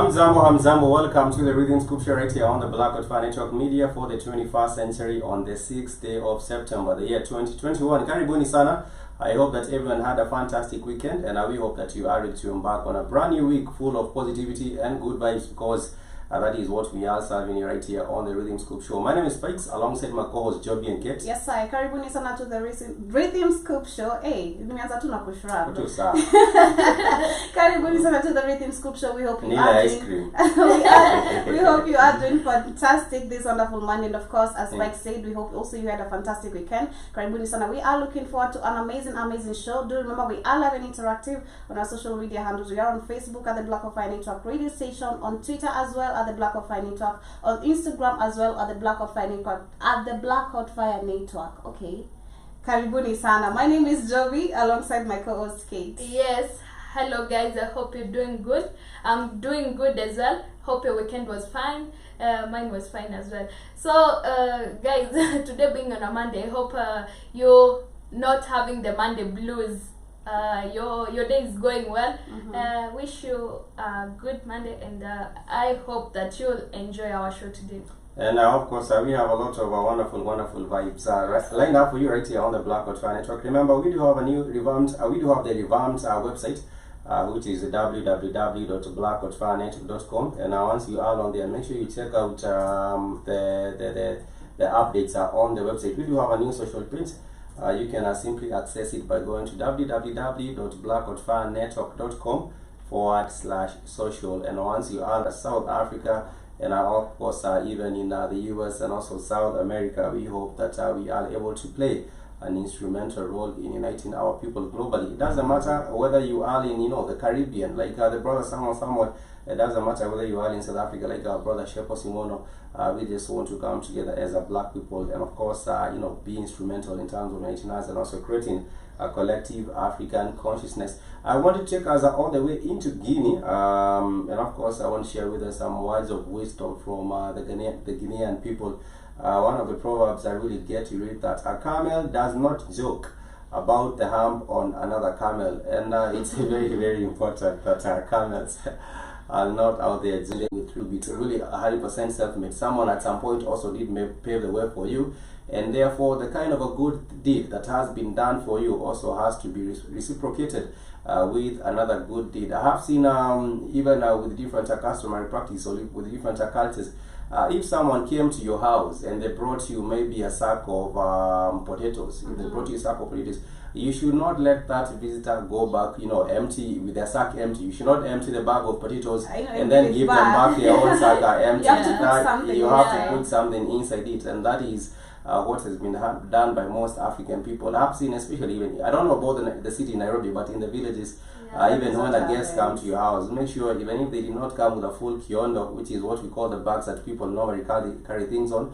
Hamzambo, welcome to the Rhythm Scoop Show right here on the Black Fire Network Media for the 21st century on the 6th day of September, the year 2021. Karibuni sana. I hope that everyone had a fantastic weekend, and we hope that you are ready to embark on a brand new week full of positivity and good vibes, because that is what we are serving you right here on the Rhythm Scoop Show. My name is Spikes, alongside my co-host Joby and Kate. Yes, sir. Karibuni sana to the Rhythm Scoop Show. Hey, nimeanza tu na kushrub. Karibuni sana to the Rhythm Scoop Show. We hope you are doing we hope you are doing fantastic this wonderful Monday, and of course, as Spike said, we hope also you had a fantastic weekend. Karibuni sana. We are looking forward to an amazing show. Do remember, we are live and interactive on our social media handles. We are on Facebook at the Black of Fire Network Radio Station, on Twitter as well at the Black of Fire Network, on Instagram as well at the Black of Fire Network, Okay, karibuni sana. My name is Joby, alongside my co-host Kate. Yes, hello guys, I hope you're doing good. I'm doing good as well. Hope your weekend was fine. Mine was fine as well. So guys, today being on a Monday, I hope you're not having the Monday blues. Your day is going well. Wish you a good Monday, and I hope that you'll enjoy our show today. And of course, we have a lot of wonderful vibes lined up for you right here on the Black Fire Network. Remember, we do have a new revamped, website, which is www.blackfirenetwork.com. And once you are on there, make sure you check out the updates on the website. We do have a new social page. You can simply access it by going to www.blackfirenetwork.com/social. And once you are in South Africa, and of course even in the US and also South America, we hope that we are able to play an instrumental role in uniting our people globally. It doesn't matter whether you are in the Caribbean, like the brother Samuel. It doesn't matter whether you are in South Africa, like our brother Shepo Simono. We just want to come together as a black people, and of course be instrumental in terms of uniting us and also creating a collective African consciousness. I want to take us all the way into Guinea, and of course I want to share with us some words of wisdom from the Guinean people. One of the proverbs I really get to read, that a camel does not joke about the hump on another camel, and it's very important that camels are not out there dealing with really 100% self-made. Someone at some point also did pave the way for you, and therefore the kind of a good deed that has been done for you also has to be reciprocated with another good deed. I have seen even with different customary practice or with different cultures, if someone came to your house and they brought you maybe a sack of potatoes, if they brought you a sack of potatoes, you should not let that visitor go back, empty, with their sack empty. You should not empty the bag of potatoes and then give them back their own sack empty. You have to put something. You have to put something inside it, and that is what has been done by most African people. I've seen, especially even, I don't know about the city in Nairobi, but in the villages, even when a guest comes to your house, make sure, even if they did not come with a full kiondo, which is what we call the bags that people normally carry things on,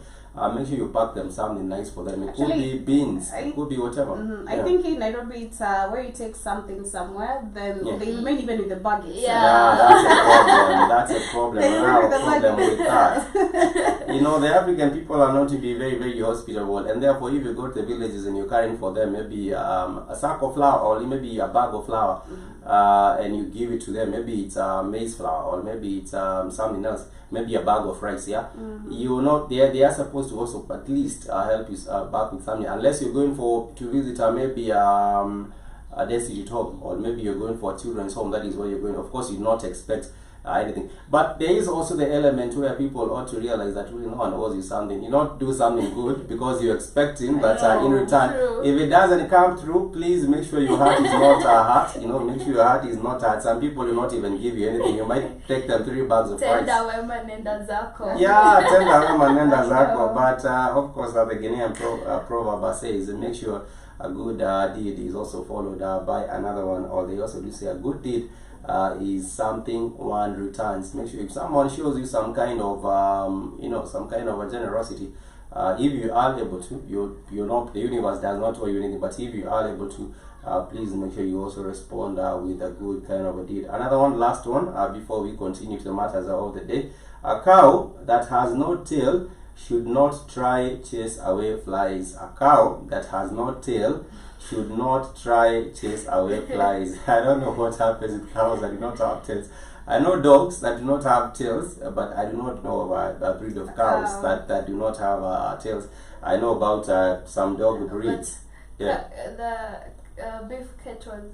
make sure you pack them something nice for them. It could be beans, it could be whatever. I think in Nairobi, it's where you take something somewhere, then they remain even with the bag itself. That's a problem. I have a problem with that. The African people are known to be very hospitable, and therefore if you go to the villages and you're carrying for them maybe a sack of flour or maybe a bag of flour, and you give it to them, maybe it's maize flour or maybe it's something else, maybe a bag of rice, they are supposed to also at least help you back with something, unless you're going to visit maybe a destitute home, or maybe you're going for a children's home. That is where you're going. Of course, you do not expect anything, but there is also the element where people ought to realize that really no one owes you something. You not do something good because you're expecting, but in return, if it doesn't come through, please make sure your heart is not hurt. Make sure your heart is not hurt. Some people will not even give you anything. You might take them 3 bags of rice. Tenda wema nenda zako. But of course, the Guinean proverb says, make sure a good deed is also followed by another one, or they also do say a good deed is something one returns. Make sure if someone shows you some kind of some kind of a generosity, if you are able to, the universe does not owe you anything, but if you are able to, please make sure you also respond with a good kind of a deed. Another one, last one, before we continue to the matters of the day. A cow that has no tail should not try chase away flies. A cow that has no tail should not try chase away flies. I don't know what happens with cows that do not have tails. I know dogs that do not have tails, but I do not know of a breed of cows that do not have tails. I know about some dog breeds. The beef cattle,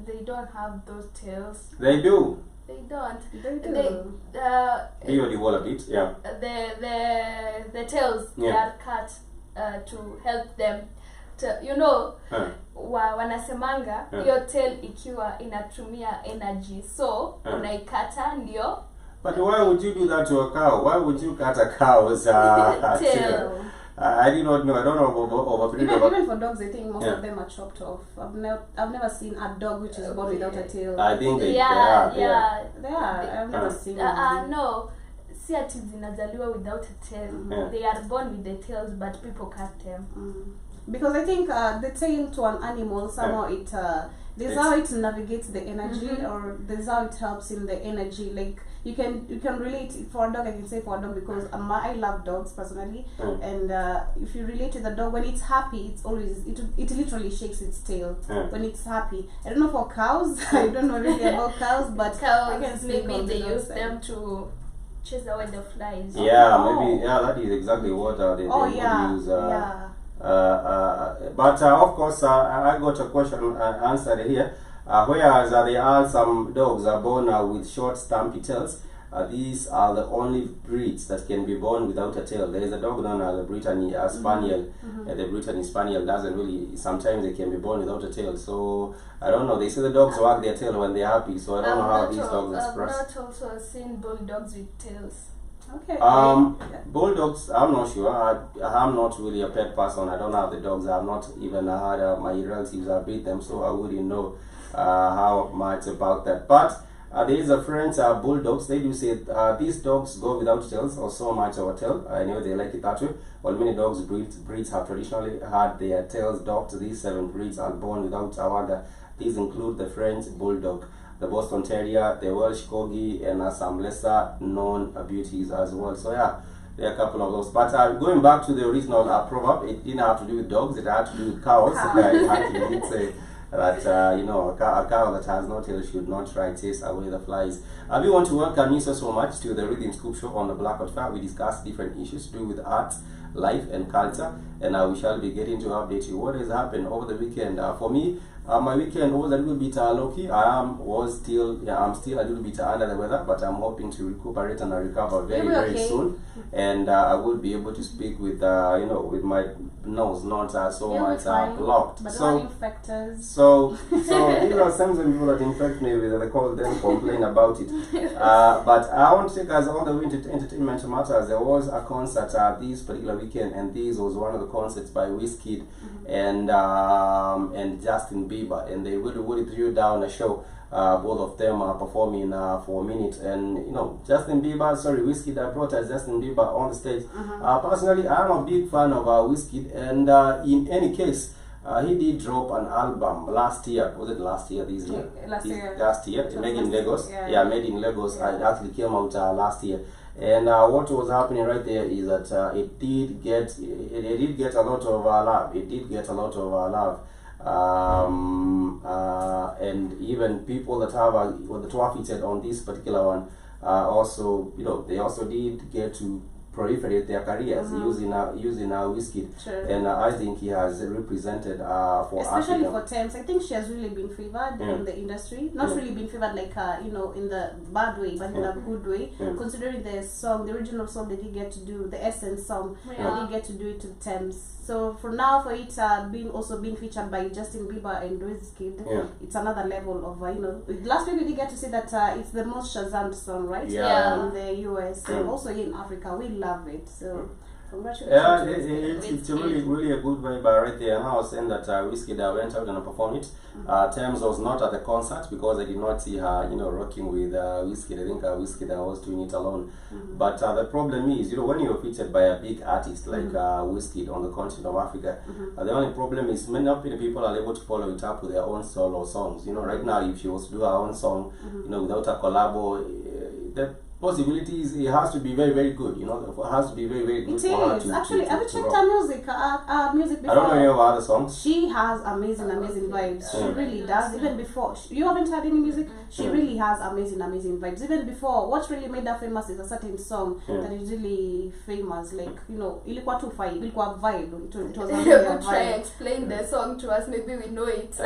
they don't have those tails. They do. They don't. They do. They already wall a bit, yeah. The tails, they are cut to help them to, you know, wanasemanga hiyo tail ikiwa inatumia energy, so unaikata ndio. But why would you do that to a cow? Why would you cut a cow's tail? I did not know. I don't know even for dogs, I think most of them are chopped off. I've never seen a dog which is born without a tail. I think they are. I've never seen them. No, si ati zinazaliwa without a tail. They are born with the tails, but people cut them. Because I think the tail to an animal somehow there's how it navigates the energy, or there's how it helps in the energy. Like you can relate for a dog. I can say for a dog because I love dogs personally, and if you relate to the dog when it's happy, it's always it literally shakes its tail when it's happy. I don't know for cows. I don't know really about cows, but cows, I can maybe they use them to chase away the flies. Maybe that is exactly what they use. But of course, I got a question answered here. Whereas there are some dogs are born with short, stumpy tails. These are the only breeds that can be born without a tail. There is a dog known as the Brittany Spaniel. The Brittany Spaniel doesn't really. Sometimes they can be born without a tail. So I don't know. They say the dogs wag their tail when they're happy. So I don't know how these dogs express. I've not also seen bulldogs with tails. Okay. Bulldogs, I'm not sure. I'm not really a pet person. I don't have the dogs. I've not even had my relatives breed them, so I wouldn't know how much about that. But there is a friend, bulldogs. They do say these dogs go without tails, or so much of a tail. I know they like it that way. While many dogs breeds have traditionally had their tails docked. These 7 breeds are born without a wagger. These include the French bulldog, the Boston Terrier, the Welsh Corgi, and some lesser known beauties as well. So yeah, there are a couple of those. But going back to the original proverb, it didn't have to do with dogs, it had to do with cows. It actually did say that a cow that has no tail should not try to chase away the flies. We want to welcome you so much to the Rhythm Scoop Show on the Blackout Fair. We discuss different issues to do with art, life, and culture, and we shall be getting to update you what has happened over the weekend. For me, my weekend was a little bit low-key. I'm still a little bit under the weather, but I'm hoping to recuperate and recover very soon, and I will be able to speak with with my nose not so much blocked. But so these are some people that infect me with. They call them complain about it. But I want to take us all the way into entertainment matters. There was a concert this particular weekend, and this was one of the concerts by Wizkid and Justin Bieber, and they really threw down a show. Both of them are performing for a minute, and Wizkid brought Justin Bieber on the stage. Personally, I'm a big fan of Wizkid, and in any case, he did drop an album last year. Was it last year? This year? Last year. Made in Lagos. Made in Lagos. It actually came out last year. And what was happening right there is that it did get a lot of love. It did get a lot of love. And even people that have that were featured on this particular one also, they also did get to proliferate their careers using Wizkid. And I think he has represented for especially Africa. For Thames. I think she has really been favored in the industry. Not really been favored like in the bad way, but in a good way. Considering the original song they did get to do, the Essence song, they did get to do it to Thames. So for it being featured by Justin Bieber and Wizkid, it's another level of last week we did get to see that it's the most Shazam song, right? In the US and also here in Africa. We love it. So congratulations. It's really a good vibe right there. And I was saying that Wizkid went out and performed it. Thames was not at the concert because I did not see her rocking with Wizkid. I think Wizkid was doing it alone. But the problem is, when you're featured by a big artist like Wizkid on the continent of Africa, the only problem is not many people are able to follow it up with their own solo songs. Right now, if she was to do her own song, without a collabo, possibilities, it has to be very, very good. You know, it has to be very, very good. It is. Actually, have you checked her music? Music before? I don't know any of her other songs. She has amazing vibes. She really does. Even before, you haven't heard any music. She really has amazing vibes. Even before, what really made her famous is a certain song that is really famous. Like, you know, ilikuwa tu vibe, ilikuwa vibe. It was a really vibe. Try explain the song to us. Maybe we know it. Take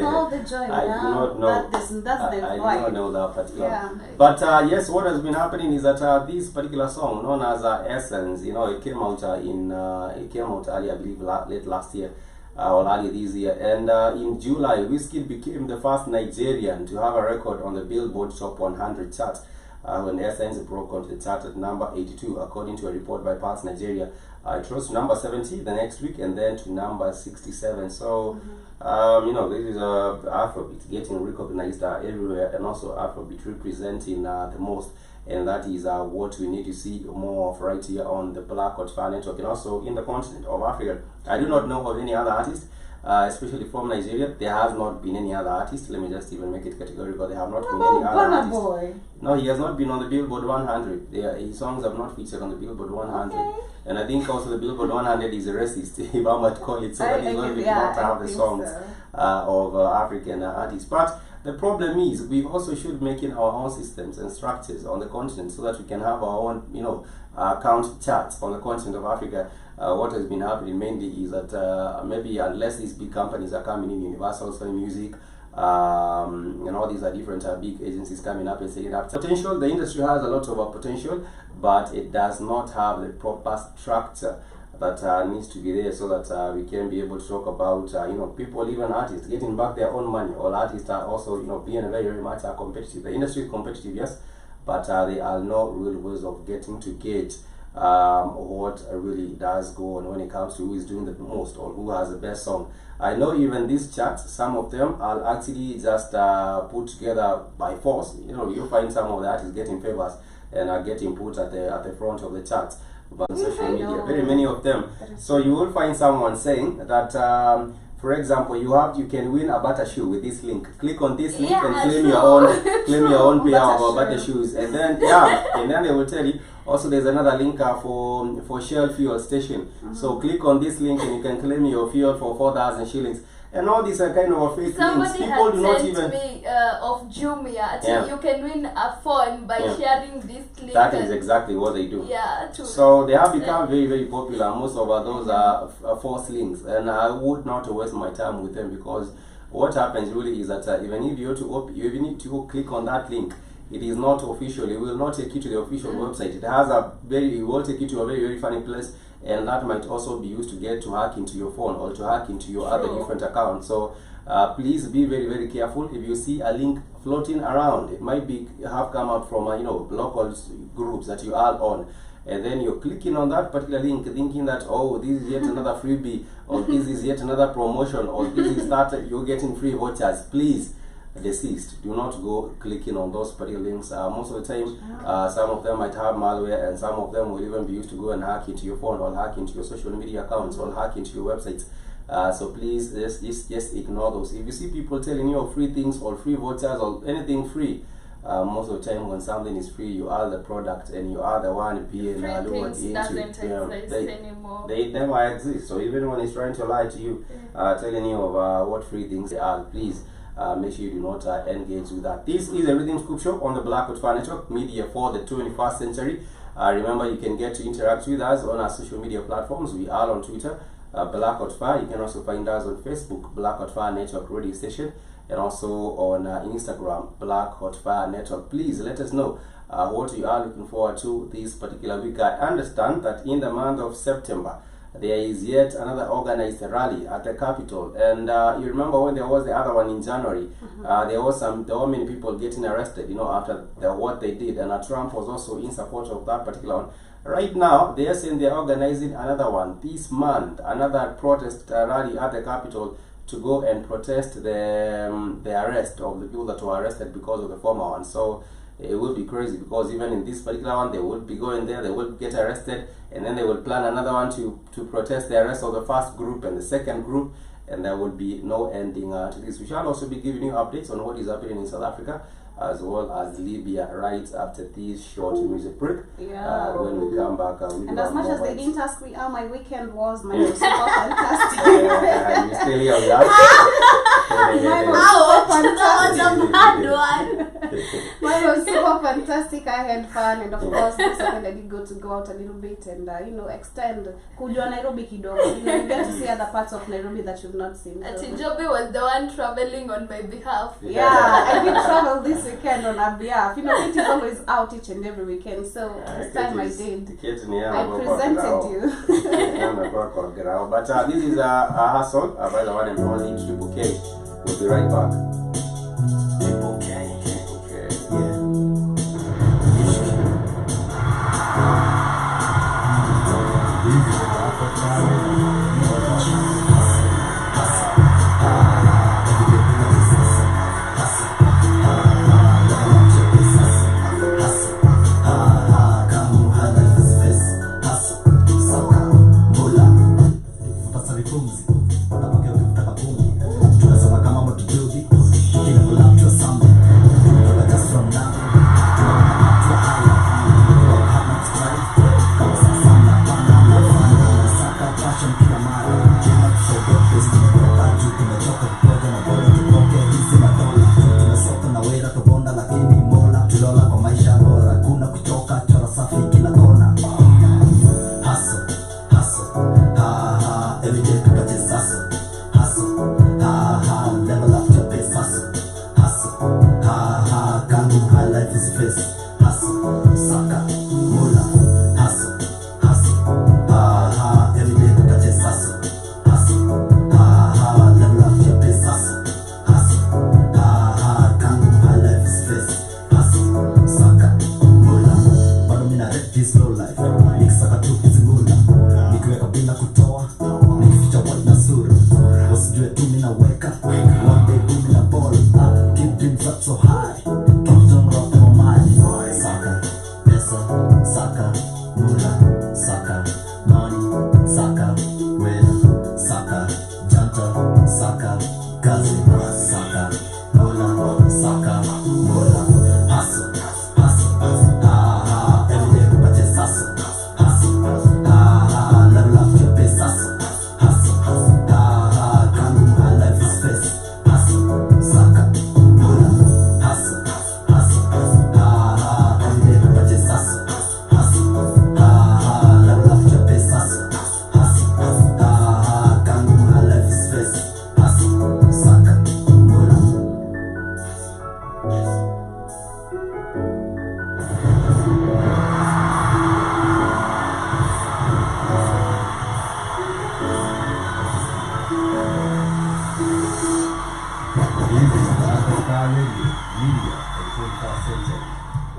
all the joy. I do not know. That's the vibe. I do not know that particular. Yeah. But yes, what has been happening is that this particular song, known as Essence, you know, it came out early, I believe, late last year or early this year. And in July, Wizkid became the first Nigerian to have a record on the Billboard Top 100 chart. When Essence broke onto the chart at number 82, according to a report by Pulse Nigeria. It rose to number 70 the next week and then to number 67. So, you know, this is Afrobeat getting recognized everywhere, and also Afrobeat representing the most. And that is what we need to see more of right here on the Black Hot Fan Network, and also in the continent of Africa. I do not know of any other artist, especially from Nigeria. There has not been any other artist. Let me just even make it categorical. There have not been any other artist. Boy. No, he has not been on the Billboard 100. His songs have not featured on the Billboard 100. Okay. And I think also the Billboard 100 is a racist, if I might call it, so that he's going to not have the songs of African artists. But the problem is, we also should make in our own systems and structures on the continent so that we can have our own, you know, count charts on the continent of Africa. What has been happening mainly is that maybe unless these big companies are coming in, Universal, Sony Music, and all these are different big agencies coming up and setting up potential. The industry has a lot of potential, but it does not have the proper structure that needs to be there so that we can be able to talk about you know, people, even artists, getting back their own money. All artists are also, you know, being very, very much competitive. The industry is competitive, yes, but there are no real ways of getting to gauge what really does go on when it comes to who is doing the most or who has the best song. I know even these charts, some of them are actually just put together by force. You know, you find some of the artists getting favors and are getting put at the front of the charts. But on social media, very many of them. So you will find someone saying that, for example, you can win a butter shoe with this link. Click on this link and claim your own pair of butter shoes, and then and then they will tell you. Also, there's another link for Shell fuel station. So click on this link and you can claim your fuel for 4,000 shillings. And all these are kind of fake things. People do not even. Me of Jumia. You can win a phone by sharing this link. That is exactly what they do. Yeah, true. So they have become very, very popular. Most of those are false links, and I would not waste my time with them, because what happens really is that even if you need to click on that link, it is not official. It will not take you to the official website. It will take you to a very, very funny place, and that might also be used to hack into your phone or to hack into your other different accounts. So please be very, very careful. If you see a link floating around, it might have come out from you know, local groups that you are on, and then you're clicking on that particular link thinking that, oh, this is yet another freebie, or this is yet another promotion, or this is that you're getting free vouchers. Please desist. Do not go clicking on those particular links. Most of the time, some of them might have malware, and some of them will even be used to go and hack into your phone, or hack into your social media accounts, or hack into your websites. So please just ignore those. If you see people telling you of free things or free vouchers or anything free, most of the time when something is free, you are the product and you are the one being lured into. They never exist. So even when it's trying to lie to you, telling you of what free things they are, please make sure you do not engage with that. This is Everything Scoop Show on the Black Hot Fan Network, media for the 21st century. Remember, you can get to interact with us on our social media platforms. We are on Twitter, Black Hot Fan. You can also find us on Facebook, Black Hot Fan Network Radio Station, and also on Instagram, Black Hot Fan Network. Please let us know what you are looking forward to this particular week. I understand that in the month of September, there is yet another organized rally at the Capitol, and you remember when there was the other one in January, there were many people getting arrested, you know, after what they did, and Trump was also in support of that particular one. Right now, they are saying they are organizing another one this month, another protest rally at the Capitol to go and protest the arrest of the people that were arrested because of the former one. So it will be crazy, because even in this particular one, they would be going there, they will get arrested, and then they will plan another one to protest the arrest of the first group and the second group, and there will be no ending to this. We shall also be giving you updates on what is happening in South Africa as well as Libya right after this short music break. Yeah. When we come back, we'll and as much as they didn't ask me how my weekend was, mine was super fantastic. You still here, yeah? Mine was super fantastic. Mine was super fantastic. I had fun, and of course, this weekend I did go out a little bit and extend. Kujua Nairobi kidogo. You get to see other parts of Nairobi that you've not seen. Ati Joby was the one traveling on my behalf. Yeah, I did travel this weekend on our behalf. It is always out each and every weekend. So this time I did. I presented you. But this is a hustle by the one and only Triple K. We'll be right back. Triple K. Yeah.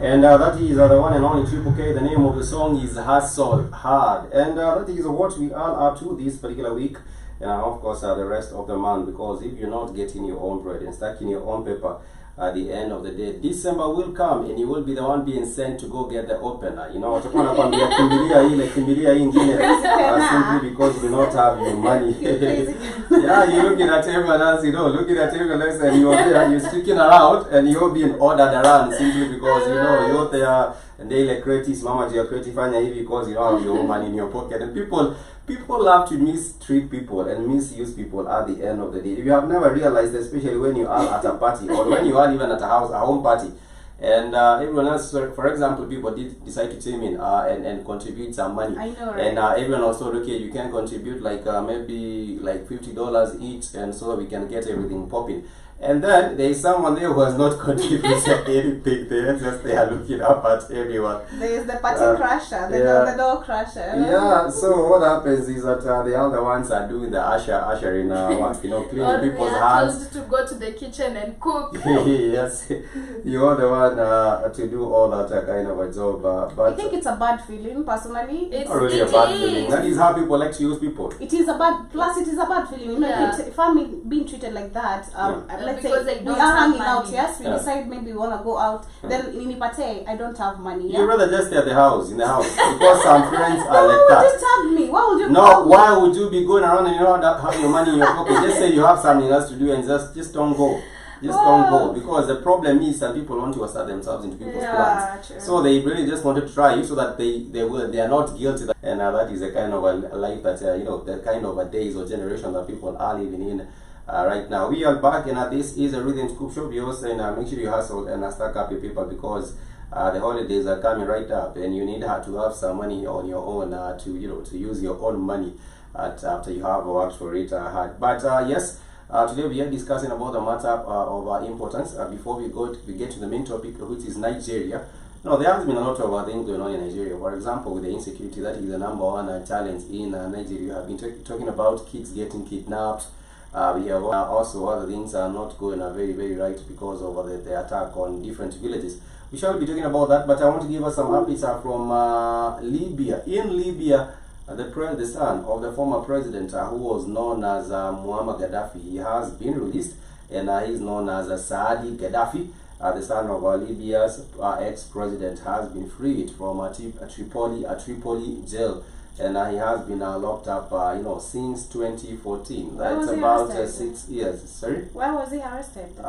And that is the one and only Triple K. The name of the song is Hustle Hard. And that is what we all are up to this particular week. And of course the rest of the month. Because if you're not getting your own bread and stacking your own paper, at the end of the day, December will come and you will be the one being sent to go get the opener. You know, kimbilia ingine simply because you do not have your money. Yeah, you're looking at everyone else, looking at everyone else, and you're sticking around and you're being ordered around simply because you're there and they like creative mama you're creative because you don't have your own money in your pocket. And people love to mistreat people and misuse people at the end of the day. If you have never realized, especially when you are at a party or when you are even at a home party, and everyone else, for example, people did decide to chime in and contribute some money. I know, right? And everyone also, okay, you can contribute like maybe like $50 each, and so we can get everything popping. And then there is someone there who has not contributed anything. They're just there looking up at everyone. There is the party crasher, the door crasher. Yeah, so what happens is that the other ones are doing the ushering work, cleaning people's hands. To go to the kitchen and cook. Yes, you're the one to do all that kind of a job. But I think it's a bad feeling, personally. It's not really a bad feeling. That is how people like to use people. It is a bad feeling. If I'm being treated like that, let's say we are hanging out, yes, we decide maybe we want to go out, then in Nipate, I don't have money. You'd rather just stay at the house, because some friends are like that. Why would you tag me? Why would you why would you be going around and you don't have your money in your pocket? Just say you have something else to do and just don't go. Just don't go, because the problem is some people want to assert themselves into people's plans. True. So they really just want to try you so that they are not guilty. And that is a kind of a life that the kind of a days or generation that people are living in right now. We are back, and this is a Rhythm Scoop Show. We also make sure you hustle and stack up your people, because the holidays are coming right up, and you need to have some money on your own to use your own money after you have worked for it hard. But yes. Today we are discussing about the matter of importance. Before we get to the main topic, which is Nigeria. There has been a lot of things going on in Nigeria. For example, with the insecurity, that is the number one challenge in Nigeria. We have been talking about kids getting kidnapped. We have also other things are not going very, very right because of the attack on different villages. We shall be talking about that, but I want to give us some updates from Libya. In Libya, the son of the former president who was known as Muammar Gaddafi, he has been released, and he is known as Saadi Gaddafi. The son of Libya's ex-president has been freed from a Tripoli jail, and he has been locked up since 2014. That's about 6 years. Sorry? Why was he arrested? He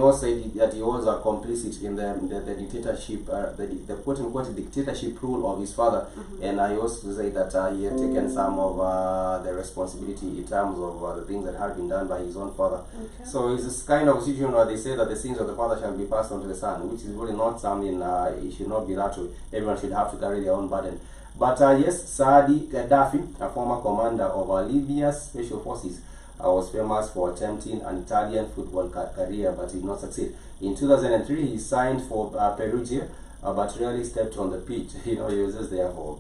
also said that he was complicit in the dictatorship, the quote-unquote dictatorship rule of his father, and he also said that he had taken some of the responsibility in terms of the things that had been done by his own father. Okay. So it's this kind of situation where they say that the sins of the father shall be passed on to the son, which is really not something, it should not be that way. Everyone should have to carry their own burden. But yes, Saadi Gaddafi, a former commander of Libya's special forces, was famous for attempting an Italian football career, but did not succeed. In 2003, he signed for Perugia, but rarely stepped on the pitch. He was just there for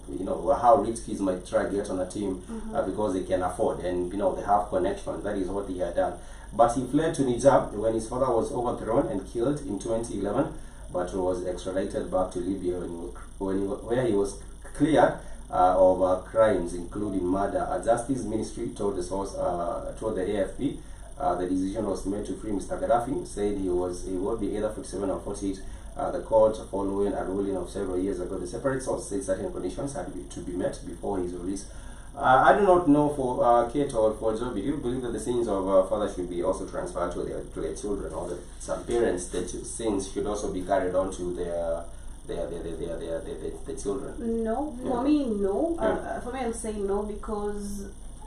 how rich kids might try to get on a team because they can afford, and they have connections. That is what he had done. But he fled to Niger when his father was overthrown and killed in 2011, but was extradited back to Libya where he was cleared of crimes including murder. A justice ministry told the source, told the AFP, the decision was made to free Mr. Gaddafi. Said he would be either 47 or 48. The court, following a ruling of several years ago, the separate source said certain conditions had to be met before his release. I do not know for Kate or for Joby, do you believe that the sins of father should be also transferred to their children, or that some parents, the sins should also be carried on to their children? No, for me, no. For me, I'm saying no, because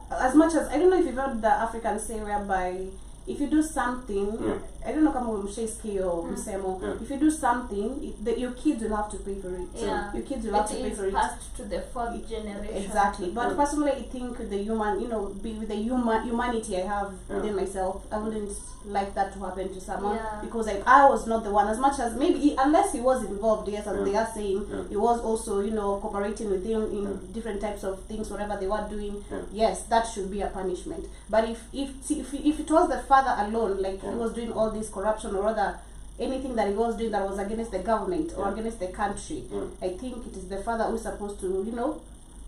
as much as I don't know if you've heard the African say whereby if you do something, I don't know kama umshesikia or msemo, if you do something, your kids will have to pay for it. Yeah. Your kids will have to pay for it. Passed to the fourth generation. Exactly. But personally, I think the with the humanity I have within myself, I wouldn't like that to happen to someone, because I was not the one, as much as maybe unless he was involved, yes, as they are saying, he was also cooperating with them in different types of things, whatever they were doing. Yes, that should be a punishment. But if it was the father alone, like he was doing all this corruption or rather anything that he was doing that was against the government or against the country, I think it is the father who's supposed to,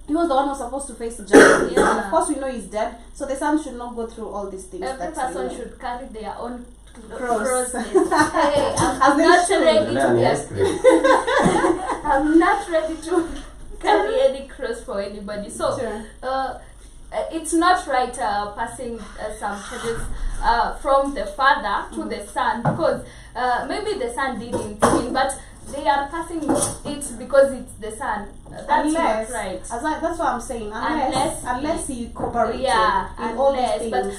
he was the one who was supposed to face judgment. And of course we know he's dead, so the son should not go through all these things. Every person should carry their own cross. Hey, I'm not ready to I'm not ready to carry any cross for anybody. So it's not right passing some charges from the father to the son, because maybe the son didn't sin, but they are passing it because it's the son. That's not right. That's what I'm saying. Unless he cooperated in all these things.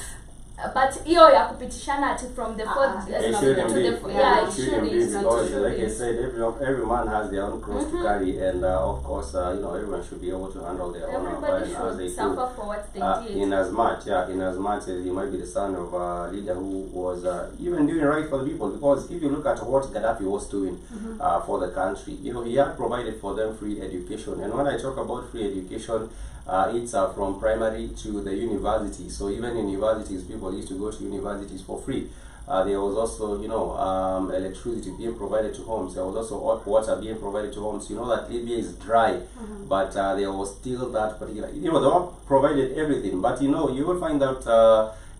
But hiyo ya kupitishana ati from the fourth it shouldn't be, because like I said, every man has their own cross to carry, and of course everyone should be able to handle their own burden as they suffer for what they did. In as much as he might be the son of a leader who was even doing right for the people, because if you look at what Gaddafi was doing for the country, he had provided for them free education. And when I talk about free education, it's from primary to the university. So even in universities, people used to go to universities for free. There was also, electricity being provided to homes. There was also hot water being provided to homes. You know that Libya is dry, but there was still that particular, they all provided everything. But you will find out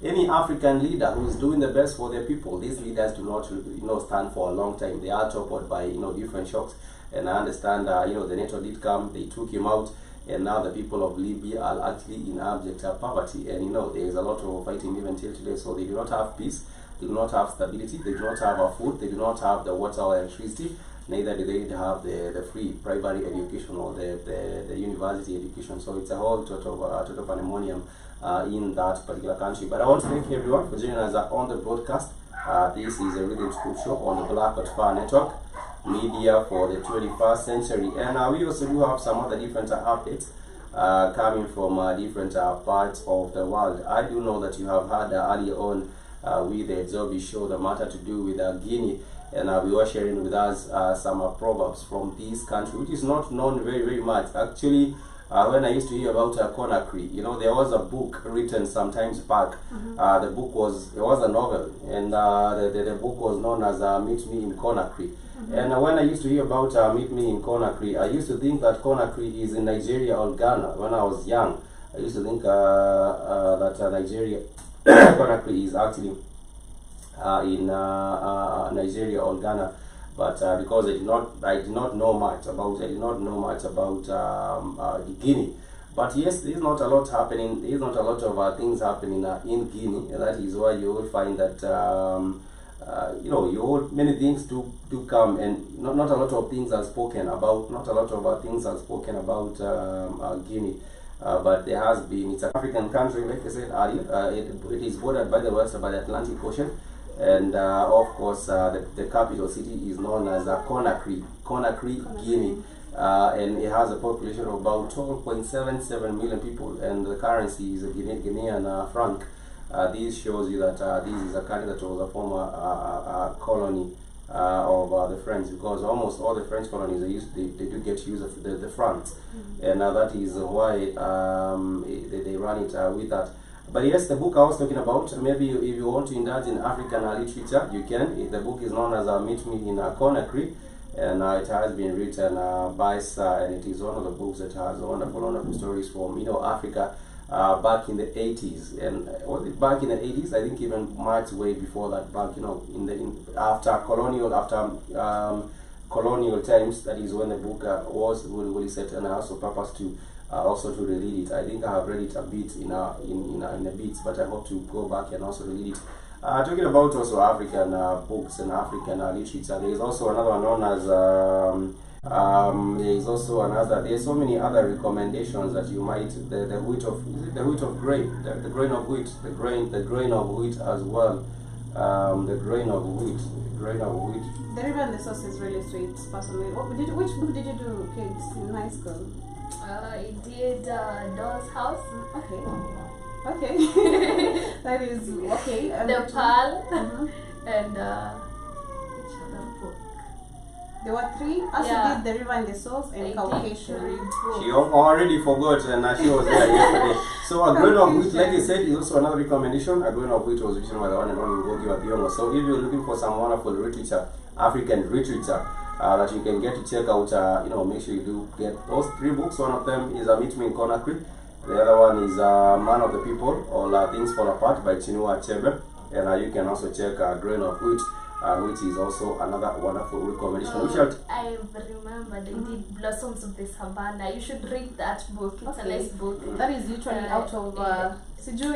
any African leader who is doing the best for their people, these leaders do not, stand for a long time. They are toppled by, different shocks. And I understand, the NATO did come, they took him out. And now the people of Libya are actually in abject poverty, and there is a lot of fighting even till today, so they do not have peace. They do not have stability. They do not have food. They do not have the water or electricity. Neither do they have the free primary education or the university education. So it's a whole total pandemonium in that particular country. But I want to thank everyone for joining us on the broadcast. This is a Rhythm School show on the Black Hot Fire Network, media for the 21st century. And we also do have some other different updates coming from different parts of the world. I do know that you have had earlier on with the Zobi show the matter to do with Guinea, and we were sharing with us some proverbs from this country, which is not known very much. Actually, when I used to hear about Conakry, you know, there was a book written sometimes back. The book was a novel, and the book was known as Meet Me in Conakry. And when I used to hear about Meet Me in Conakry, I used to think that Conakry is in Nigeria or Ghana. When I was young, I used to think that Nigeria, Conakry is actually in Nigeria or Ghana. But because I did not know much about Guinea. But yes, there is not a lot happening. There is not a lot of things happening in Guinea. That is why you will find that many things do come, and not a lot of things are spoken about. Not a lot of things are spoken about Guinea. But there has been. It's an African country, like I said earlier. It is bordered by the west by the Atlantic Ocean. And of course, the capital city is known as Conakry, Guinea, and it has a population of about 12.77 million people, and the currency is a Guinean franc. This shows you that this is a country that was a former colony of the French, because almost all the French colonies they do get use of the francs, and that is why they run it with that. But yes, the book I was talking about, maybe if you want to indulge in African literature, you can. The book is known as Meet Me in Conakry, and it has been written by and it is one of the books that has wonderful stories from Africa back in the 80s. And was it back in the 80s? I think even much way before that, back after colonial times. That is when the book was really set, and I also purpose to also to read it. I think I have read it a bit in a bit, but I hope to go back and also read it. Talking about also African books and African literature, there is also another one known as there's so many other recommendations that you might the wheat of grain, the grain of wheat, the grain of wheat as well. The grain of wheat. The river and the sauce is really sweet, personally. Which book did you do, kids, in high school? I did Doll's House. Okay. That is okay. The Pearl and which other book? There were three. Also did The River and the Source and Caucasian. She already forgot, and she was there yesterday. So A Grain of Wheat, like I said, is also another recommendation. A Grain of Wheat was written by the one and only Ngogi wa Thiong'o. So if you're looking for some wonderful literature, African literature, that you can get to check out, make sure you do get those three books. One of them is Meet Me in Conakry. The other one is Man of the People, All Things Fall Apart by Chinua Achebe. And you can also check Grain of Wheat, which is also another wonderful recommendation. I remember they did Blossoms of the Savannah. You should read that book. It's a nice book. That is literally out of which year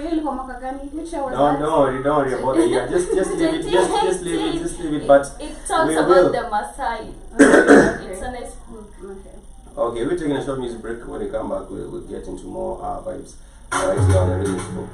was that? Don't worry about it. Yeah, just leave it. But it talks about the Maasai. It's a nice book. Okay, we're taking a short music break. When we come back, we'll get into more vibes right here on the Rhythm School.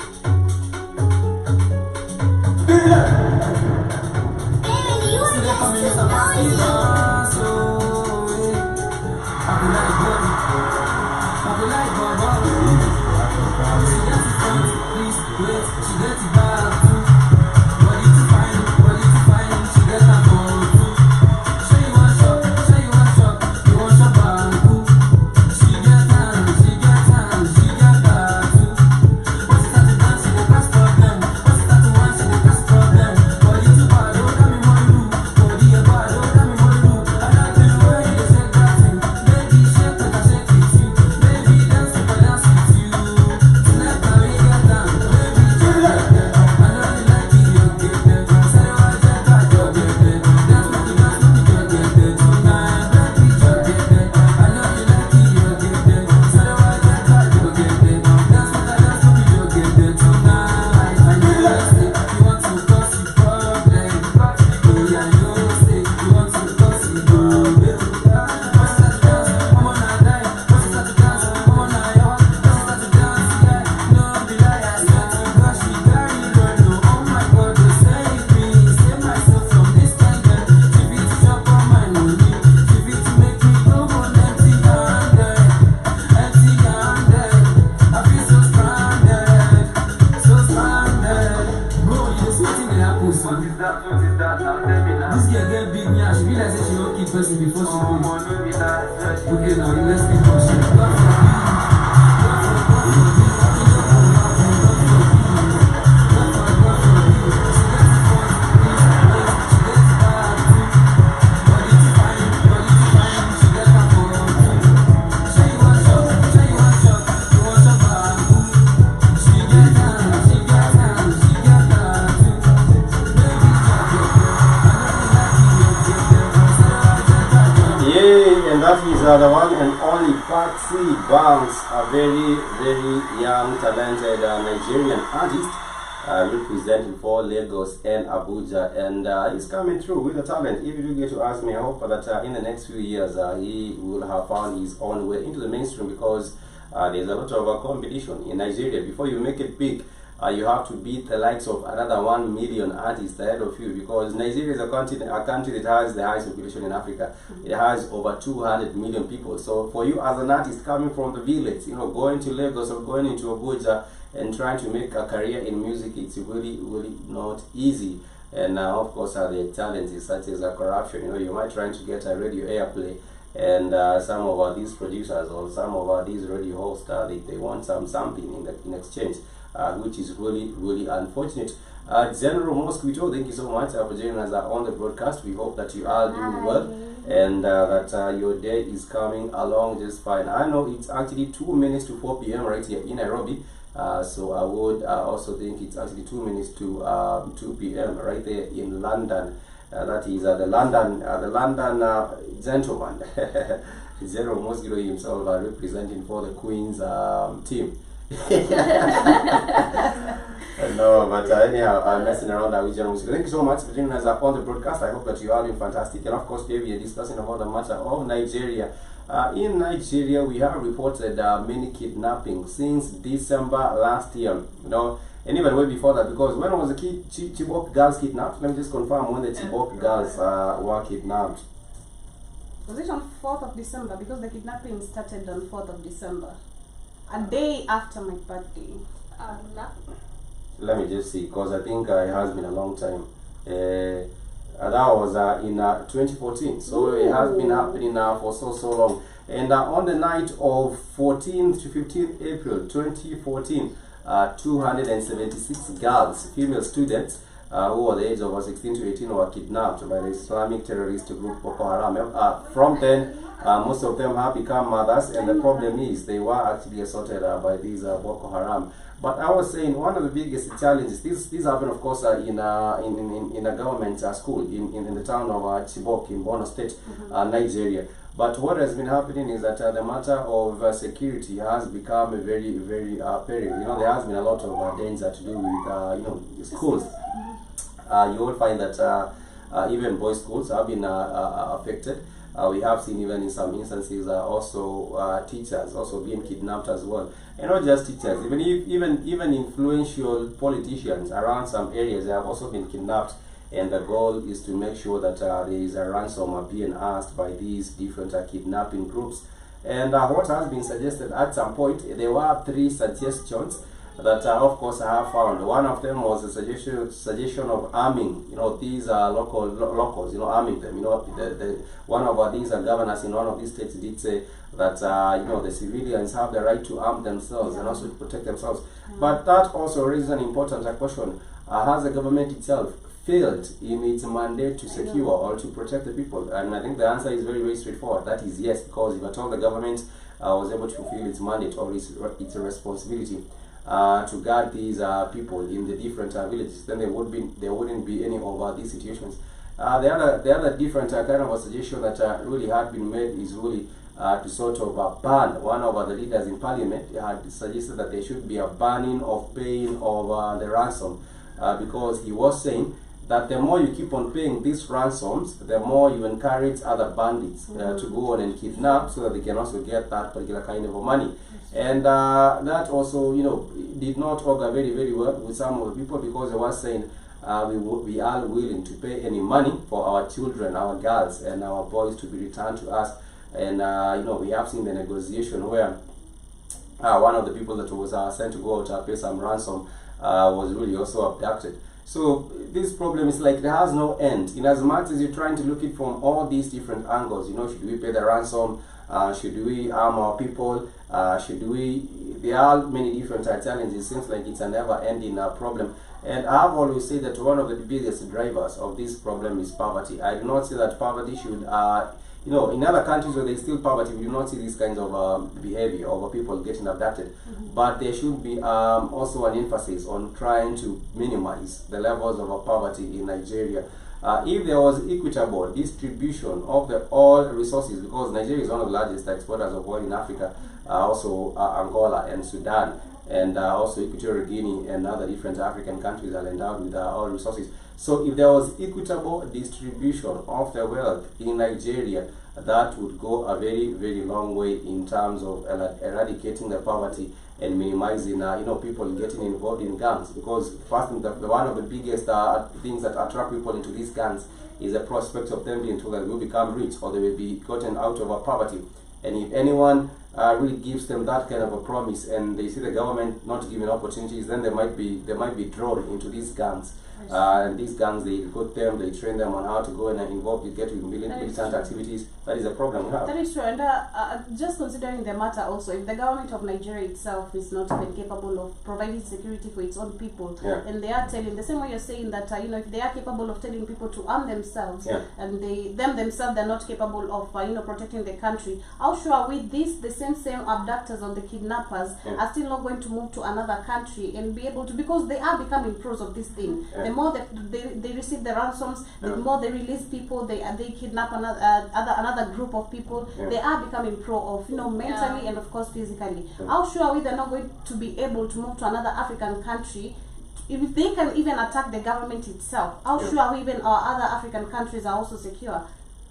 the one and only Patsy Banks, a very, very young, talented Nigerian artist representing for Lagos and Abuja, and he's coming through with the talent. If you do get to ask me, I hope that in the next few years he will have found his own way into the mainstream, because there's a lot of competition in Nigeria. Before you make it big, you have to beat the likes of another 1 million artists ahead of you, because Nigeria is a country that has the highest population in Africa. It has over 200 million people. So for you as an artist coming from the village, going to Lagos or going into Abuja and trying to make a career in music, it's really, really not easy. And of course, the challenges such as corruption. You might try to get a radio airplay, and some of these producers or some of these radio hosts, they want something in exchange, which is really, really unfortunate. General Mosquito, thank you so much for joining us on the broadcast. We hope that you are doing well, and that your day is coming along just fine. I know it's actually 2 minutes to 4 p.m. right here in Nairobi. So I would also think it's actually 2 minutes to 2 p.m. right there in London. That is the London gentleman, General Mosquito himself, representing for the Queen's team. No, but anyhow, I'm messing around with General Mosquito. Thank you so much for joining us on the broadcast. I hope that you are doing fantastic. And of course, today we are discussing about the matter of Nigeria. In Nigeria, we have reported many kidnappings since December last year. And even way before that, because when was the Chibok girls kidnapped? Let me just confirm when the Chibok girls were kidnapped. Was it on 4th of December? Because the kidnapping started on 4th of December, a day after my birthday. No. Let me just see, because I think it has been a long time. That was in 2014, so it has been happening now for so long. And on the night of 14th to 15th April 2014, 276 girls, female students, who were the age of 16 to 18, were kidnapped by the Islamic terrorist group Boko Haram. From then, most of them have become mothers, and the problem is they were actually assaulted by these Boko Haram. But I was saying one of the biggest challenges, this happened of course in a government school in the town of Chibok in Borno State, Nigeria. But what has been happening is that the matter of security has become very, very peril. There has been a lot of danger to do with schools. You will find that even boys' schools have been affected. We have seen even in some instances also teachers also being kidnapped as well. And not just teachers, even influential politicians around some areas, they have also been kidnapped. And the goal is to make sure that there is a ransom being asked by these different kidnapping groups. And what has been suggested at some point, there were 3 suggestions that of course I have found. One of them was a suggestion of arming, these locals, arming them. One of these governors in one of these states did say that the civilians have the right to arm themselves and also to protect themselves. But that also raises an important question: has the government itself failed in its mandate to secure or to protect the people? And I think the answer is very, very straightforward. That is yes, because if at all the government was able to fulfill its mandate or its responsibility to guard these people in the different villages, then there wouldn't be any of these situations. The other different kind of a suggestion that really had been made is really to sort of ban. One of the leaders in parliament had suggested that there should be a banning of paying of the ransom, because he was saying that the more you keep on paying these ransoms, the more you encourage other bandits to go on and kidnap, so that they can also get that particular kind of money. And that also, did not augur very, very well with some of the people, because they were saying we are willing to pay any money for our children, our girls, and our boys to be returned to us. And we have seen the negotiation where one of the people that was sent to go out to pay some ransom was really also abducted. So this problem is like there has no end. In as much as you're trying to look at it from all these different angles, should we pay the ransom? Should we arm our people? There are many different challenges. It seems like it's a never-ending problem. And I've always said that one of the biggest drivers of this problem is poverty. I do not say that poverty should in other countries where there is still poverty, we do not see these kinds of behavior of people getting abducted. But there should be also an emphasis on trying to minimize the levels of poverty in Nigeria. if there was equitable distribution of the oil resources, because Nigeria is one of the largest exporters of oil in Africa, also Angola and Sudan, and also Equatorial Guinea and other different African countries are endowed with oil resources. So if there was equitable distribution of the wealth in Nigeria, that would go a very, very long way in terms of eradicating the poverty and minimizing people getting involved in gangs, because first, one of the biggest things that attract people into these gangs is the prospect of them being told that they will become rich or they will be gotten out of poverty. And if anyone really gives them that kind of a promise, and they see the government not giving opportunities, then they might be drawn into these gangs. And these gangs, they recruit them, they train them on how to go and get with militant activities. That is a problem we have. That is true. And just considering the matter also, if the government of Nigeria itself is not even capable of providing security for its own people, and they are telling, the same way you're saying that, if they are capable of telling people to arm themselves, and themselves, they're not capable of, protecting the country, how sure are we the same abductors or the kidnappers are still not going to move to another country and be able to, because they are becoming pros of this thing. The more that they receive the ransoms, the more they release people, they kidnap another group of people, they are becoming pro of, mentally and of course physically. How sure are we they're not going to be able to move to another African country? If they can even attack the government itself, how sure are we even our other African countries are also secure?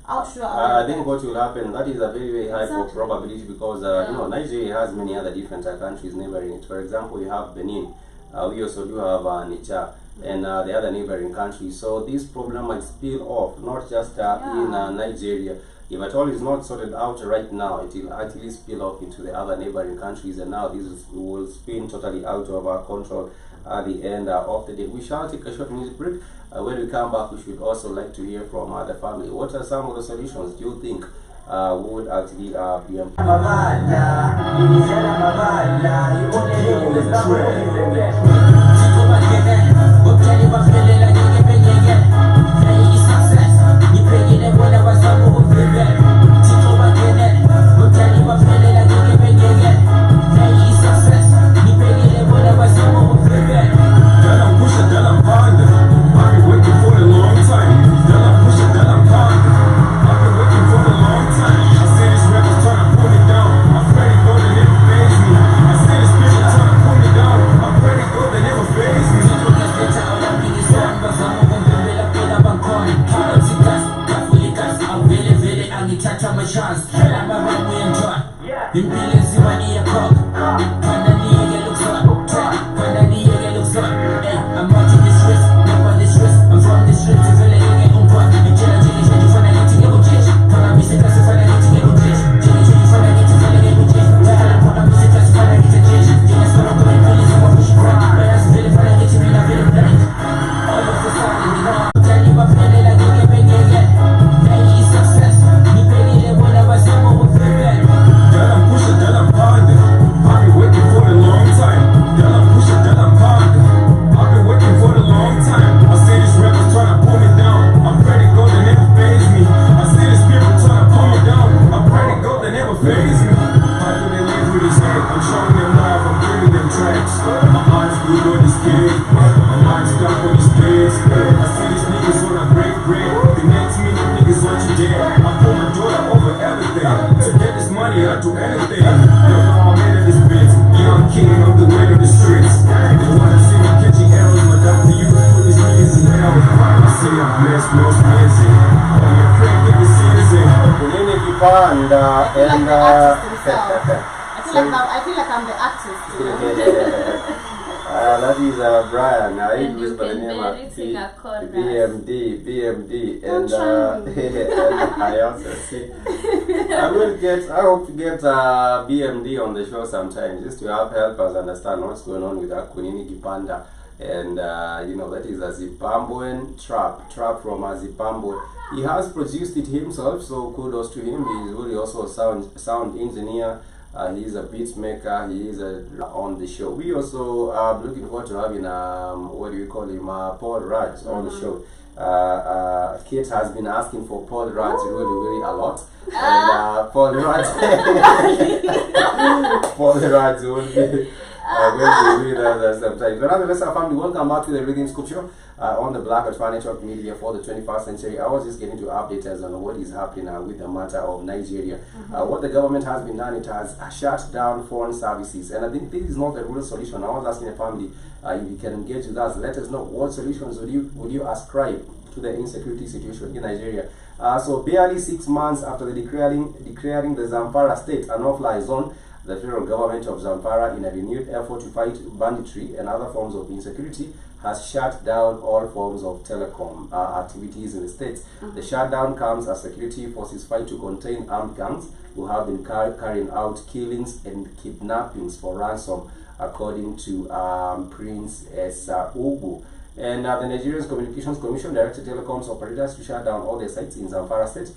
How sure are we? I think what will happen, that is a very, very high probability, because Nigeria has many other different countries neighboring it. For example, you have Benin. We also do have Niger and the other neighboring countries. So this problem might spill off, not just in Nigeria. If at all is not sorted out right now, it will actually spill off into the other neighboring countries, and now this will spin totally out of our control at the end of the day. We shall take a short music break. When we come back, we should also like to hear from the family. What are some of the solutions do you think would actually be I feel like I'm the artist. That is Brian. And you can barely sing a chorus. BMD, and I also see. I hope to get BMD on the show sometime, just to help us understand what's going on with Kunini Kipanda. And that is a Zimbabwean trap from Zimbabwe. He has produced it himself, so kudos to him. He is really also a sound engineer. He is a beat maker. He is on the show. We also are looking forward to having Paul Raj on the show. Kate has been asking for Paul Raj really a lot, and Paul Raj will be going to be with us sometimes. But nonetheless, our family, welcome back to the Rhythm Scoop Show on the Black and Fire Network Media for the 21st century. I was just getting to update us on what is happening with the matter of Nigeria. What the government has been done, it has shut down phone services. And I think this is not a real solution. I was asking the family if you can engage with us, let us know what solutions would you ascribe to the insecurity situation in Nigeria. So barely 6 months after the declaring the Zamfara state a no-fly zone, the federal government of Zamfara, in a renewed effort to fight banditry and other forms of insecurity, has shut down all forms of telecom activities in the state. The shutdown comes as security forces fight to contain armed gangs who have been carrying out killings and kidnappings for ransom, according to Prince Ugu. And the Nigerian Communications Commission directed telecoms operators to shut down all their sites in Zamfara state,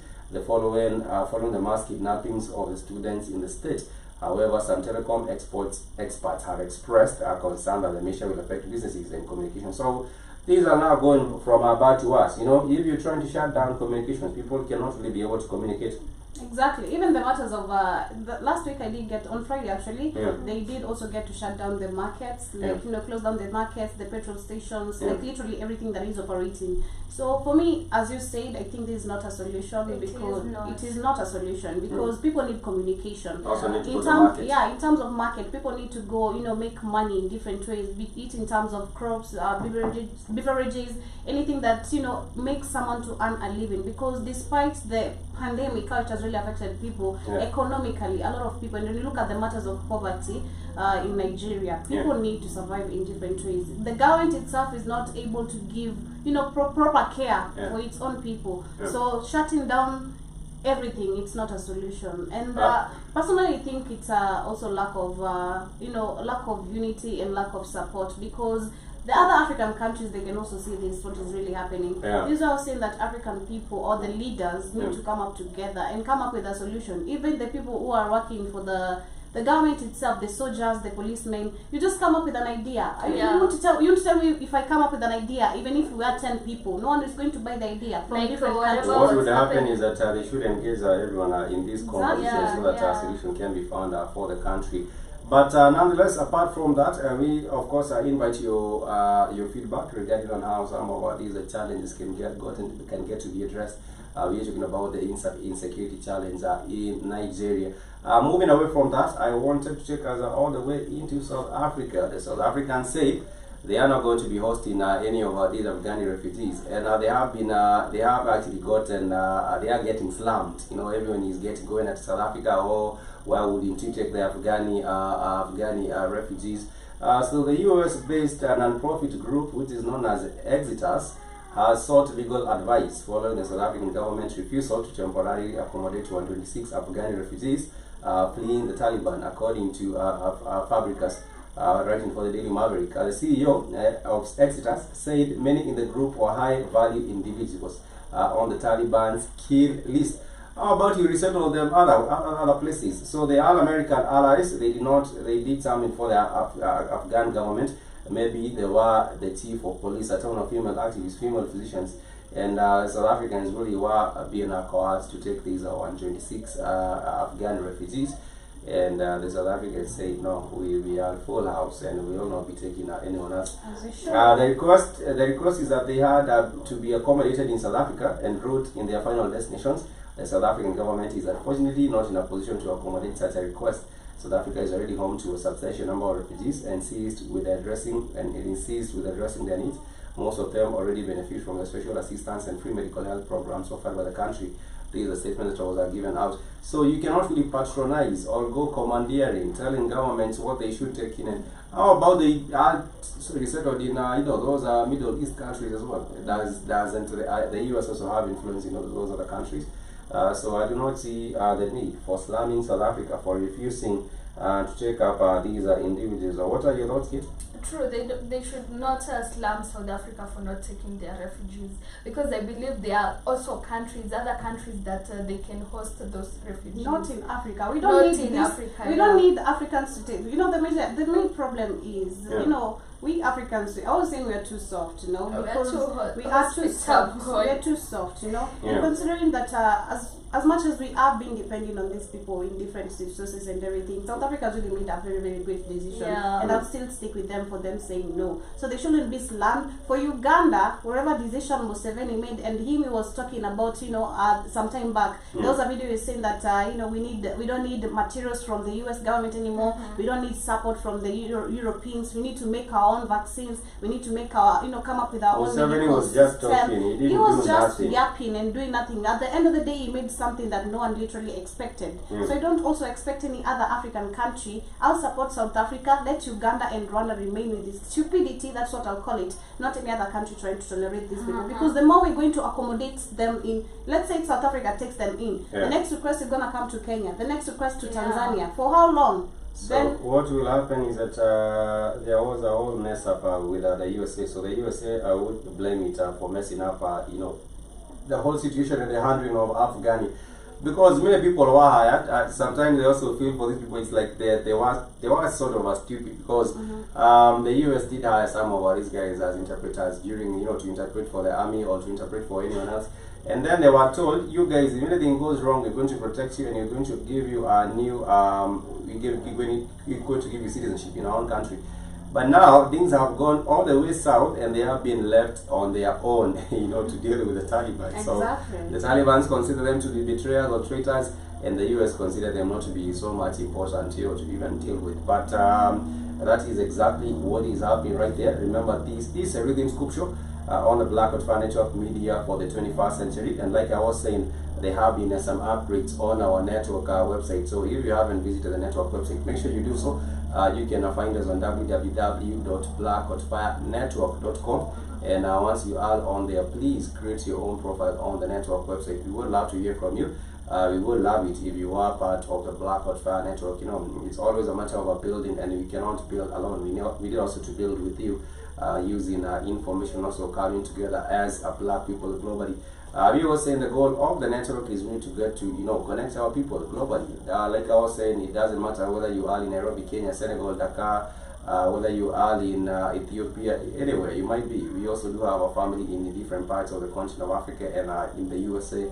following the mass kidnappings of the students in the state. However, some telecom experts have expressed concern that the measure will affect businesses and communication. So these are now going from bad to worse. You know, if you're trying to shut down communications, people cannot really be able to communicate. Exactly. Even the matters of last week, I did get on Friday actually. They did also get to shut down the markets, like close down the markets, the petrol stations, like literally everything that is operating. So for me, as you said, I think this is not a solution because it is not a solution because people need communication. Also need to in go to market. Yeah, in terms of market, people need to go, make money in different ways. Be it in terms of crops, beverages, anything that makes someone to earn a living. Because despite the pandemic, how it has really affected people economically, a lot of people, and when you look at the matters of poverty in Nigeria, people need to survive in different ways. The government itself is not able to give proper care for its own people. So shutting down everything, it's not a solution. And personally, I think it's also lack of unity and lack of support, because the other African countries, they can also see this, what is really happening. These are saying that African people or the leaders need to come up together and come up with a solution. Even the people who are working for the government itself, the soldiers, the policemen, you just come up with an idea. You want to tell me if I come up with an idea, even if we are 10 people, no one is going to buy the idea from different countries. What would happen is that they should engage everyone in this conversation so that a solution can be found for the country. But nonetheless, apart from that, we of course invite your feedback regarding on how some of these challenges can get to be addressed. We're talking about the insecurity challenge in Nigeria. Moving away from that, I wanted to take us all the way into South Africa. The South Africans say they are not going to be hosting any of these Afghani refugees, and they have actually gotten they are getting slammed. Everyone is going at South Africa. Oh, why wouldn't you take the Afghani refugees? So the US-based non-profit group, which is known as Exiters, has sought legal advice following the South African government's refusal to temporarily accommodate 126 Afghani refugees fleeing the Taliban, according to Fabricas, writing for the Daily Maverick. The CEO of Exiters said many in the group were high-value individuals on the Taliban's kill list. How about you resettle them other places? So the All-American allies, they did something for the Afghan government. Maybe they were the chief of police, a ton of female activists, female physicians, and South Africans really were being coerced to take these 126 Afghan refugees. And the South Africans say, no, we are full house and we will not be taking anyone else. The request is that they had to be accommodated in South Africa en route in their final destinations. The South African government is unfortunately not in a position to accommodate such a request. South Africa is already home to a substantial number of refugees and insists with addressing their needs. Most of them already benefit from the special assistance and free medical health programs offered by the country. These are statements that was given out. So you cannot really patronize or go commandeering, telling governments what they should take in. And how about the resettled in those Middle East countries as well? Doesn't the US also have influence in those other countries? So I do not see the need for slamming South Africa for refusing to take up these individuals. What are your thoughts, Kit? True, they should not slam South Africa for not taking their refugees, because I believe there are also other countries that they can host those refugees. Not in Africa. We don't need Africans to take. The main problem is we Africans, I was saying we are too soft, you know, because we are too soft. We are too soft, you know. And considering that as much as we are being dependent on these people in different sources and everything, South Africa really made a very, very great decision, and I'll still stick with them for them saying no. So they shouldn't be slammed. For Uganda, whatever decision Museveni made, and he was talking about, you know, some time back, there was a video saying that you know, we don't need materials from the U.S. government anymore. We don't need support from the Europeans. We need to make our own vaccines. We need to make our, you know, come up with our own medical was just talking. He was just yapping and doing nothing. At the end of the day, he made something that no one literally expected. So I don't also expect any other African country. I'll support South Africa. Let Uganda and Rwanda remain with this stupidity. That's what I'll call it. Not any other country trying to tolerate these people. Because the more we're going to accommodate them in, let's say South Africa takes them in, the next request is going to come to Kenya, the next request to Tanzania. For how long? So then what will happen is that there was a whole mess up with the USA. So the USA would blame it for messing up, you know, the whole situation and the handling of Afghani. Because many people were hired, sometimes they also feel for these people it's like they were sort of stupid, because the US did hire some of these guys as interpreters during, you know, to interpret for the army or to interpret for anyone else. And then they were told, you guys, if anything goes wrong, we're going to protect you and you're going to give you a new, we're going to give you citizenship in our own country. But now things have gone all the way south and they have been left on their own, you know, to deal with the Taliban. Exactly. So the Taliban consider them to be betrayers or traitors, and the US consider them not to be so much important, you know, to even deal with. But that is exactly what is happening right there. Remember, this is a Rhythm Scoop Show on the Black Hot Fire Network Media for the 21st century. And like I was saying, there have been some upgrades on our network website. So if you haven't visited the network website, make sure you do so. You can find us on www.blackhotfirenetwork.com. And once you are on there, please create your own profile on the network website. We would love to hear from you. We would love it if you are part of the Black Hot Fire Network. You know, it's always a matter of a building, and we cannot build alone. We need also to build with you, using information, also coming together as black people globally. We were saying the goal of the network is really to get to, you know, connect our people globally. Like I was saying, it doesn't matter whether you are in Nairobi, Kenya, Senegal, Dakar, whether you are in Ethiopia, anywhere you might be. We also do have a family in the different parts of the continent of Africa and in the USA,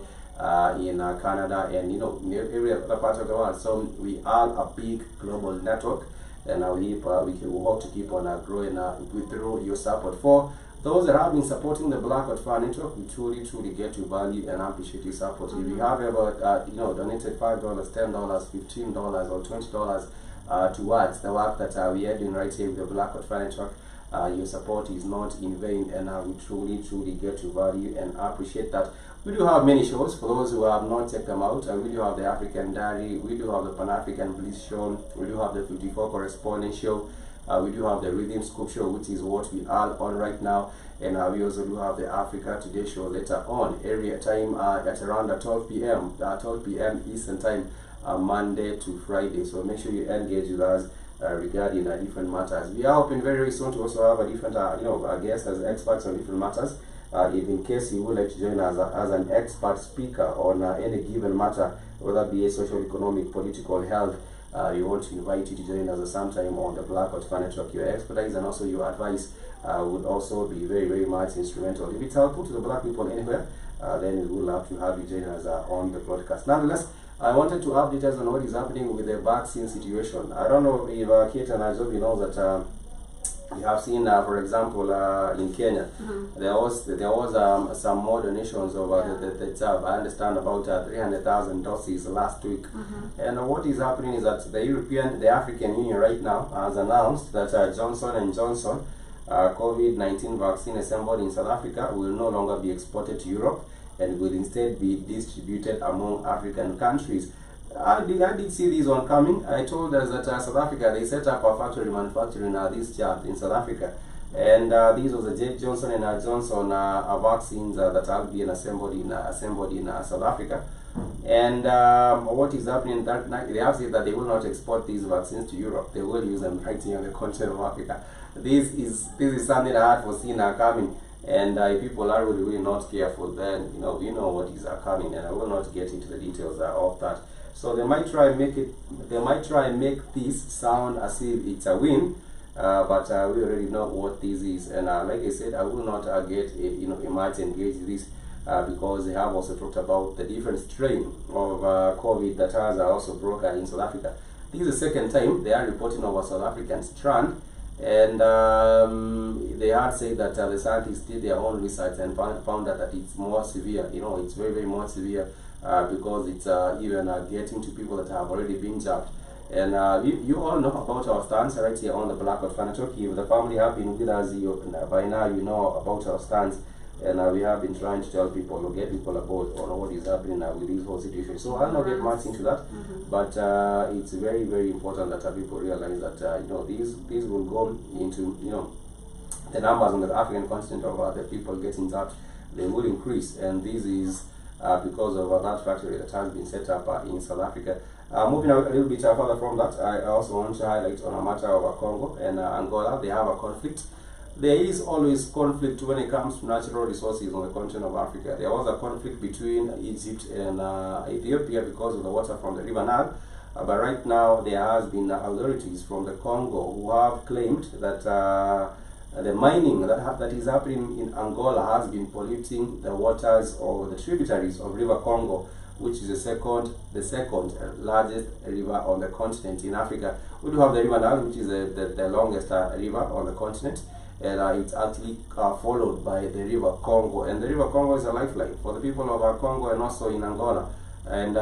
in Canada, and, you know, in every other part of the world. So we are a big global network, and we hope to keep on growing through your support. For those that have been supporting the Black Hot Fire Network, we truly get to value and appreciate your support. If you have ever donated $5, $10, $15, or $20 towards the work that we are doing right here with the Black Hot Fire Network, your support is not in vain, and we truly get to value and appreciate that. We do have many shows for those who have not checked them out. We do have the African Diary, we do have the Pan-African Bliss Show, we do have the 54 Correspondent Show, we do have the Rhythm Scoop Show, which is what we are on right now, and we also do have the Africa Today Show later on, area time at around 12 p.m. Eastern Time, Monday to Friday. So make sure you engage with us regarding different matters. We are hoping very soon to also have a different guests as experts on different matters. If in case you would like to join us as an expert speaker on any given matter, whether it be a social, economic, political, health, we want to invite you to join us sometime on the Black Hot Fire Network. Your expertise and also your advice would also be very much instrumental. If it's helpful to the black people anywhere, then we would love to have you join us on the broadcast. Nonetheless, I wanted to update us on what is happening with the vaccine situation. I don't know if Kate and Azobi knows that we have seen, for example, in Kenya, there was some more donations of the jab. I understand about 300,000 doses last week. And what is happening is that the African Union right now has announced that Johnson & Johnson COVID-19 vaccine assembled in South Africa will no longer be exported to Europe and will instead be distributed among African countries. I did see this one coming. I told us that South Africa, they set up a factory manufacturing this jab in South Africa, and this was the Johnson & Johnson vaccines that have been assembled in South Africa. And what is happening that night, they have said that they will not export these vaccines to Europe. They will use them right here on the continent of Africa. This is something that I had foreseen coming. And if people are really not careful, then you know what is coming, and I will not get into the details of that. So they might try and make this sound as if it's a win, but we already know what this is, and like I said, I will not much engage this because they have also talked about the different strain of COVID that has also broken in South Africa. This is the second time they are reporting of a South African strand, and they had said that the scientists did their own research and found that it's more severe. It's very, very more severe because it's even getting to people that have already been jabbed. And you all know about our stance right here on the Blackout Fan Talk. If the family have been with us, by now you know about our stance. And we have been trying to tell people, or get people aboard on what is happening with this whole situation. So I'll not get much into that, but it's very, very important that people realize that these will go into the numbers on the African continent of the people getting that they will increase, and this is because of that factory that has been set up in South Africa. Moving a little bit further from that, I also want to highlight on a matter of Congo and Angola. They have a conflict. There is always conflict when it comes to natural resources on the continent of Africa. There was a conflict between Egypt and Ethiopia because of the water from the River Nile. But right now there has been authorities from the Congo who have claimed that the mining that is happening in Angola has been polluting the waters or the tributaries of River Congo, which is the second largest river on the continent in Africa. We do have the River Nile, which is the longest river on the continent. And it's actually followed by the River Congo, and the River Congo is a lifeline for the people of Congo and also in Angola. And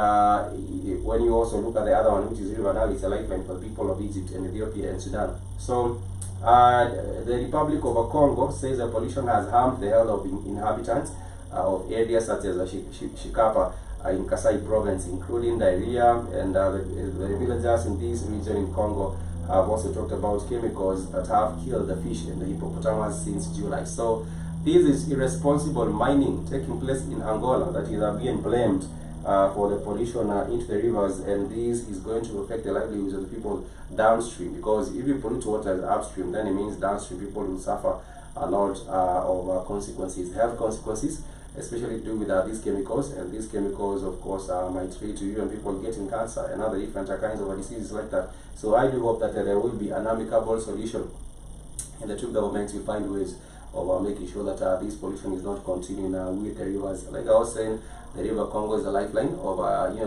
when you also look at the other one, which is River Nile, it's a lifeline for the people of Egypt and Ethiopia and Sudan. So the Republic of Congo says the pollution has harmed the health of inhabitants of areas such as Shikapa in Kasai province, including diarrhea, and the villagers in this region in Congo have also talked about chemicals that have killed the fish and the hippopotamus since July. So this is irresponsible mining taking place in Angola that is being blamed for the pollution into the rivers, and this is going to affect the livelihoods of the people downstream, because if you pollute water upstream, then it means downstream people will suffer a lot of consequences, health consequences, especially to do with these chemicals. And these chemicals, of course, might lead to even people getting cancer and other different kinds of diseases like that. So I do hope that there will be an amicable solution, and the two governments will find ways of making sure that this pollution is not continuing with the rivers. Like I was saying, the River Congo is the lifeline of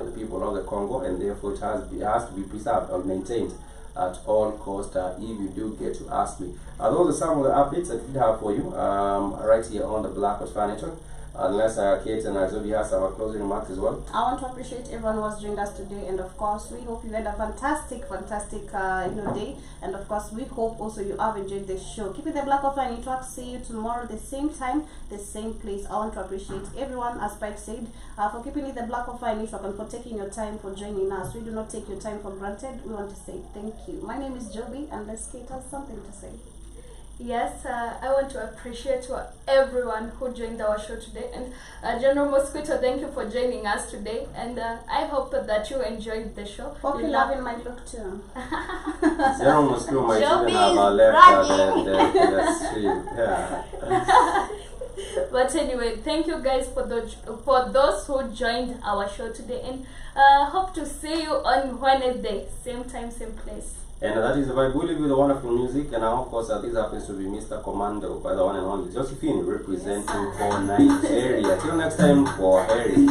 the people of the Congo, and therefore it has to be preserved or maintained at all costs, if you do get to ask me. Those are some of the updates that we have for you right here on the Blackout Furniture. Unless Kate and Zoe has some closing remarks as well. I want to appreciate everyone who has joined us today, and of course we hope you had a fantastic day, and of course we hope also you have enjoyed the show. Keep it the Blackout Fine Network. See you tomorrow, the same time, the same place. I want to appreciate everyone, as Spike said, for keeping it the Blackout Fine Network and for taking your time for joining us. We do not take your time for granted. We want to say thank you. My name is Joby, and let's Kate has something to say. Yes, I want to appreciate everyone who joined our show today, and General Mosquito, thank you for joining us today, and I hope that you enjoyed the show. Hope you loving my look too. General Mosquito might even have left the stream. Yeah. But anyway, thank you guys for those who joined our show today, and hope to see you on Wednesday, same time, same place. And that is the vibe. We live with the wonderful music, and of course this happens to be Mr. Commando by the one and only Josephine, representing for Nigeria. Till next time, for Harry.